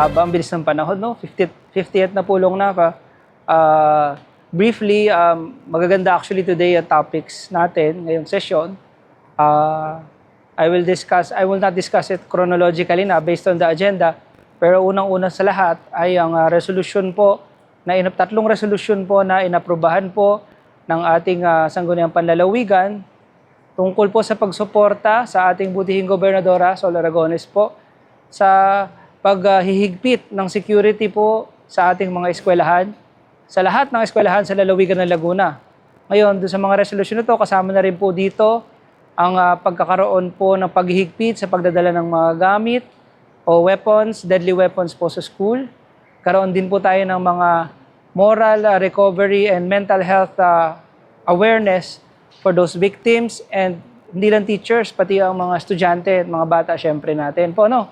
haba, ang bilis ng panahon, no? 50th na pulong na ka. Briefly, magaganda actually today ang topics natin ngayong session. I will not discuss it chronologically na based on the agenda, pero unang-una sa lahat ay ang resolution po, tatlong resolution po na inaprubahan po ng ating Sangguniang Panlalawigan tungkol po sa pagsuporta sa ating butihing Gobernadora, Sol Aragones po, sa paghihigpit ng security po sa ating mga eskwelahan, sa lahat ng eskwelahan sa lalawigan ng Laguna. Ngayon, doon sa mga resolusyon na ito, kasama na rin po dito ang pagkakaroon po ng paghihigpit sa pagdadala ng mga gamit o weapons, deadly weapons po sa school. Karoon din po tayo ng mga moral recovery and mental health awareness for those victims, and hindi lang teachers, pati ang mga estudyante at mga bata syempre natin po, no?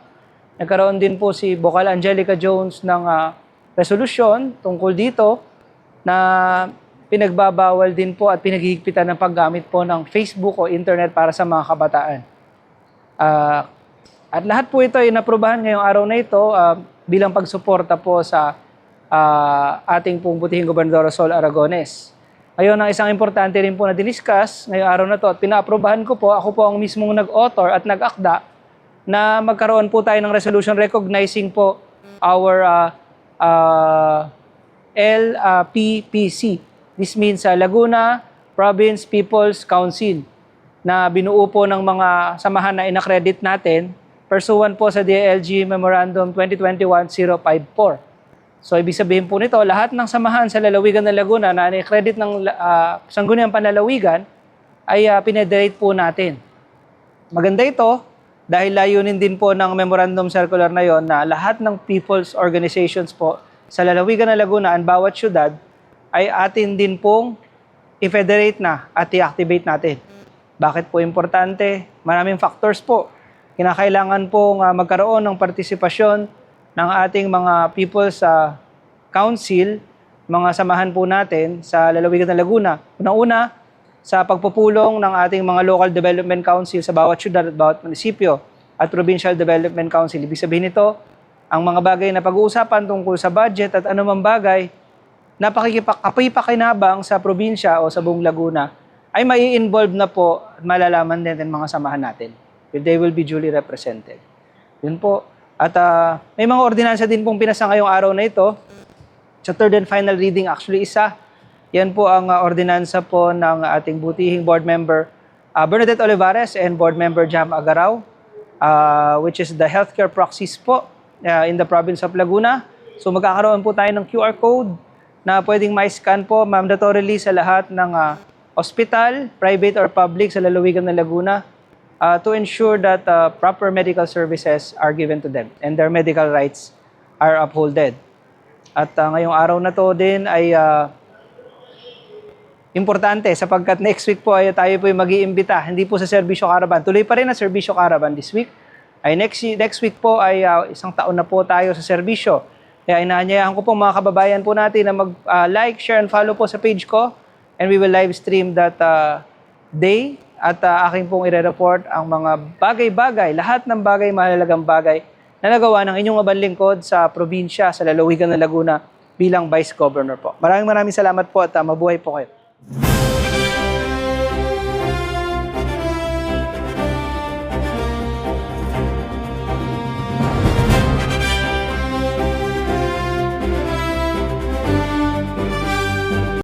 Nagkaroon din po si Vocal Angelica Jones ng resolusyon tungkol dito na pinagbabawal din po at pinaghihigpitan ng paggamit po ng Facebook o internet para sa mga kabataan. At lahat po ito ay inaprubahan ngayong araw na ito bilang pagsuporta po sa ating pong butihing Gobernadora Sol Aragones. Ngayon, ang isang importante rin po na diniscuss ngayong araw na to at pinaaprobahan ko po, ako po ang mismong nag-author at nag-akda na magkaroon po tayo ng resolution recognizing po our LPPC. This means Laguna Province People's Council na binuo po ng mga samahan na inaccredit natin pursuant po sa DILG Memorandum 2021-054. So, ibig sabihin po nito, lahat ng samahan sa lalawigan ng Laguna na i-credit ng Sangguniang Panlalawigan ay pinedelete po natin. Maganda ito dahil layunin din po ng memorandum circular na yon na lahat ng people's organizations po sa lalawigan ng Laguna ang bawat syudad ay atin din pong i-federate na at i-activate natin. Bakit po importante? Maraming factors po. Kinakailangan pong magkaroon ng partisipasyon ng ating mga people's council, mga samahan po natin sa lalawigan ng Laguna. Unang-una, sa pagpupulong ng ating mga local development council sa bawat syudad at bawat munisipyo at provincial development council. Ibig sabihin nito, ang mga bagay na pag-uusapan tungkol sa budget at anumang bagay na kapakipakinabang sa probinsya o sa buong Laguna ay mai-involve na po at malalaman din ng mga samahan natin. They will be duly represented. Yun po. At may mga ordinansa din pong pinasa ngayong araw na ito. Sa third and final reading, actually isa. Yan po ang ordinansa po ng ating butihing board member Bernadette Olivares and board member Jam Agaraw, which is the healthcare proxies po in the province of Laguna. So magkakaroon po tayo ng QR code na pwedeng ma-scan po mandatorily sa lahat ng hospital, private or public sa lalawigan ng Laguna, to ensure that proper medical services are given to them and their medical rights are upholded. At ngayong araw na to din ay importante sapagkat next week po ay tayo po ay mag-iimbita, hindi po sa Serbisyo Caravan. Tuloy pa rin ang Serbisyo Caravan this week. Ay next week po ay isang taon na po tayo sa serbisyo. Kaya inaanyayahan ko po mga kababayan po natin na mag-like, share, and follow po sa page ko. And we will live stream that day. At aking pong i-report ang mga bagay-bagay, lahat ng bagay, mahalagang bagay na nagawa ng inyong mabanlingkod sa probinsya, sa lalawigan ng Laguna bilang Vice Governor po. Maraming salamat po at mabuhay po kayo.